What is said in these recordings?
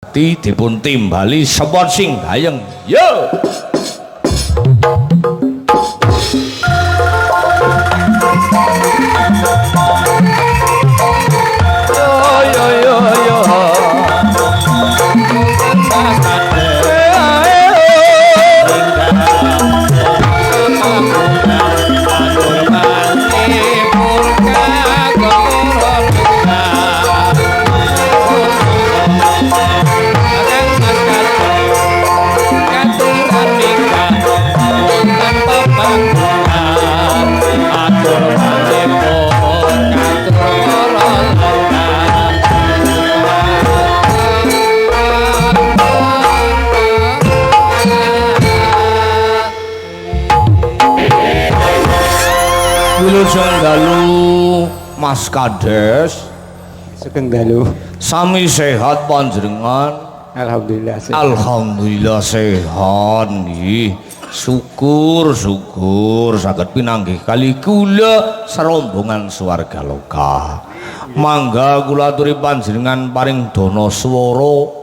dipun timbali sepon sing gayeng. Yo. Yo yo yo. Wilujeng dalu Mas Kades Sugeng dalu. sami sehat panjenengan. Alhamdulillah sehat. Alhamdulillah sehat nggih. Syukur saged pinanggih kali kula serombongan swarga loka. Mangga kula aturi panjenengan paring dana swara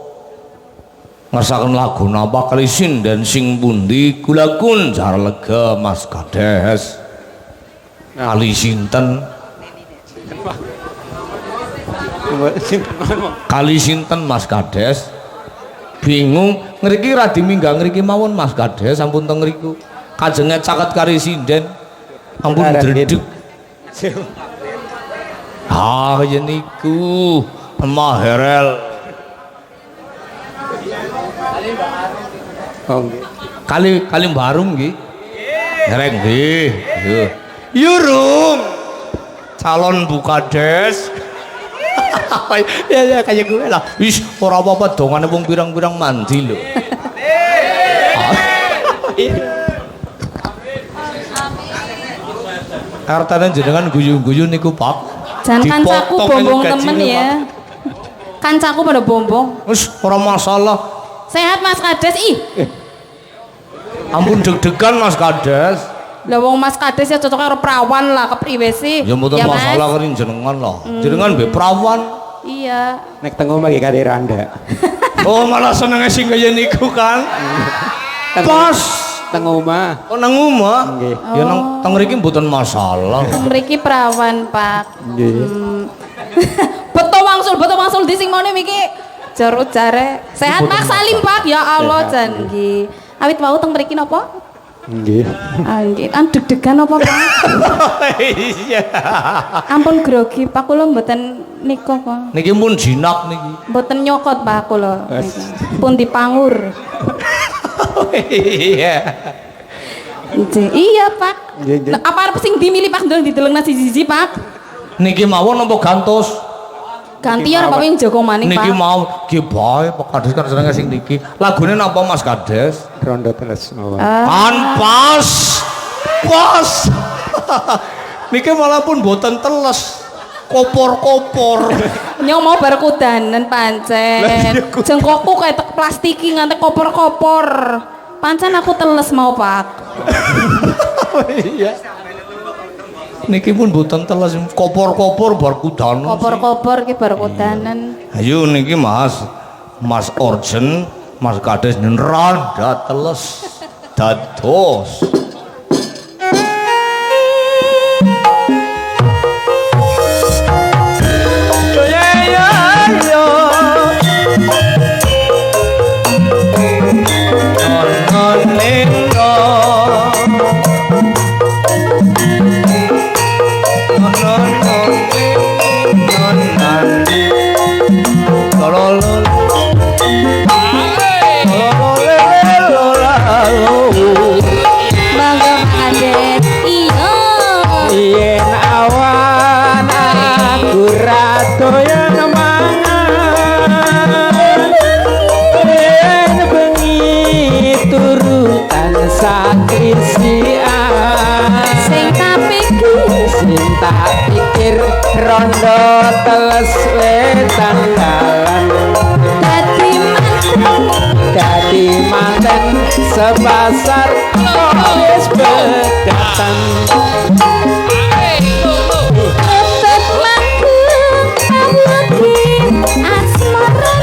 ngersaken lagu napa kali sinden sing pundi kula kunjar lega Mas Kades. Kali sinten? Kali sinten Mas Kades? Bingung ngriki radi minggah ngriki mawon Mas Kades sampun teng ngriku. Kajeng caket kali sinden. Ampun dredeg. Ah yen niku Maherel. Oh nggih. Kali barum nggih. Ngereng nggih. Yo. Yurung calon Bukades. Ya kayak gue lah. Wis ora apa-apa dongane wong pirang-pirang mandi lho. Artane jenengan guyu-guyu niku Pak. Jan kancaku bombong temen ya. Kancaku pada bombong. Wis ora masalah. Sehat Mas Kades ih. Ampun deg-degan Mas Kades. Lah wong Mas Kades ya cocoknya karo perawan lah kepriwe sih? Ya mboten masalah karo jenengan lah. Jenengan mbek perawan. Iya. Nek teng omah iki kali randa. Oh malah seneng sing kaya niku kan. Pas Teng omah. oh nang omah. Nggih. Ya nang teng mriki mboten masalah. Mriki perawan, Pak. Nggih. Beto wangsul di sing mone iki. Jar ujare. Sehat Pak Salim, Pak. Ya Allah jan nggih. Awit wau teng mriki napa? Nggih. Ah nggih, kan deg-degan apa, Pak? Iya. Ampun grogi, Pak kula mboten nika kok. Niki mun jinak niki. Mboten nyokot, Pak kula. Pun dipangur. Iya. Iya, Pak. Nggih. Lah, apa arep sing dimilih Pak ndang didelengna siji-siji, Pak? Niki mawon napa gantos? Ganti ya Pak wing jaga maning, Niki Pak. mau nggih bae Pak Kades kan seneng sing niki. Lagune napa Mas Kades? Rondo teles mawon. Kan pas. Pas. Niki malah pun boten teles. Kopor-kopor. Nyong mau bar kudanen pancen. Jengkokku kayak tek plastiki nganti kopor-kopor. Pancen aku teles mau, Pak. Iya. Niki pun boten teles kopor-kopor bar kudanen. Kopor-kopor ki bar kudanen. Ayo niki Mas Orjen, Mas Kades rada teles dados. Bangga Kades. Iya. Yen awan aku radoyan mangan. Yen bengi turutan sakrisian. Sing tak pikir rondo teles wetan dalan. Dadi manten sepasar wis bedatan. Tetep manggung awake asmara.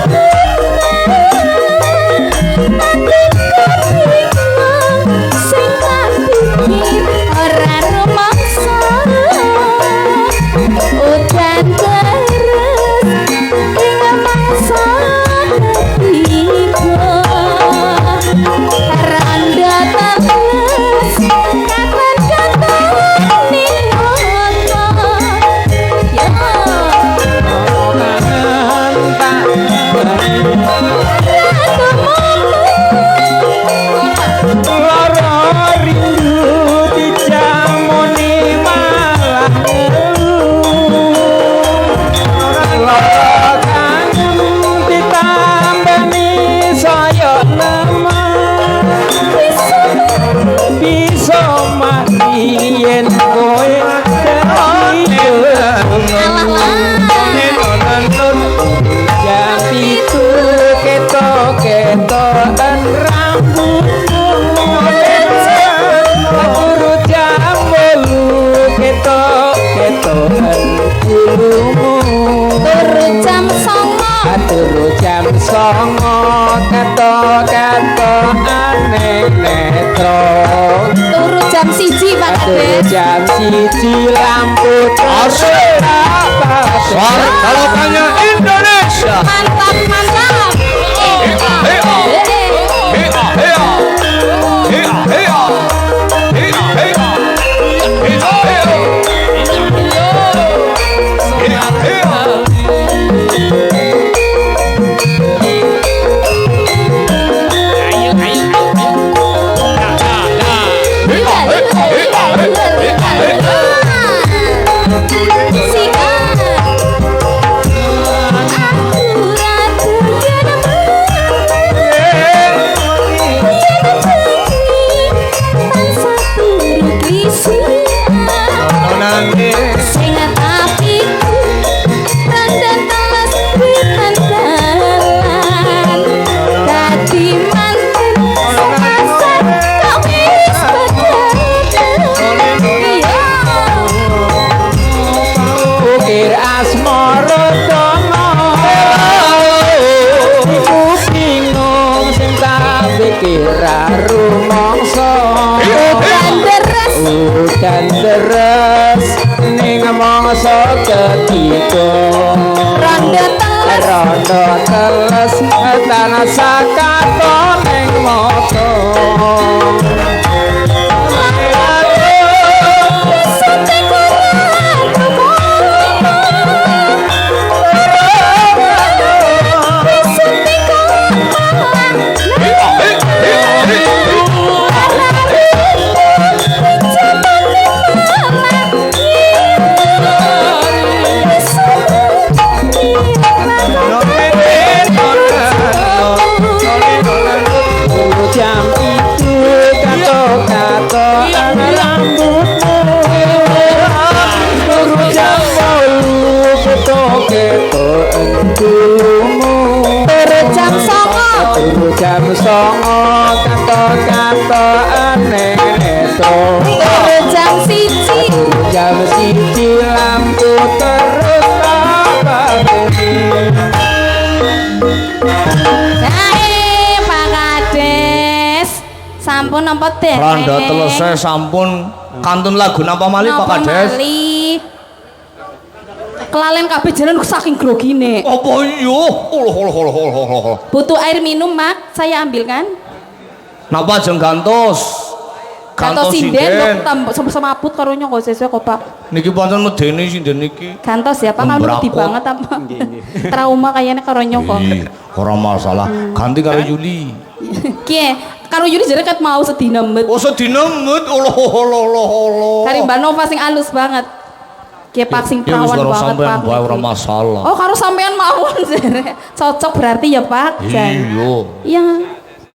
songo kato aneh netro Turu jam 1 Pak Kades. jam siji lampu Asik. apa Suara Kalokannya Indonesia. Mantap, mantap. Ukir asmara dono iku bingung sing tak pikir rumangsa udan deres ning mangsa ketiga rondo teles tanah sakato ning moto jam itu kato-kato rambutmu turu jam 8 keto-keto entumu turu jam 9 kato-kato aneh neto Jam 1 jam 1 lampu terus Pak Kades. Sampun napa deh? Randa telese sampun kantun lagu napa malih Pak Kades? Kelalen kabeh jenengan saking grogine. Apa iya? Allah. Butuh air minum, Mak? Saya ambilkan. Napa jeng gantos? Gantos sinden kok semaput karo nyong kok sesuk kok, Pak. Niki pancen medeni sinden niki. Gantos ya, Pak. Kan wedi banget apa. Trauma kayaknya karo nyong kok. Ih, ora masalah. Ganti karo Yuli. Kie, karo Yuri jare ket mau sedina met. Oh sedina mut. Allah. Kari Mbak Nova sing alus banget. Kie Pak sing Ya wis perawan karo banget, sampean Pak. wae ora masalah. Oh, karo sampean mawon jare. Cocok berarti ya, Pak. Jan. Iya. Iya.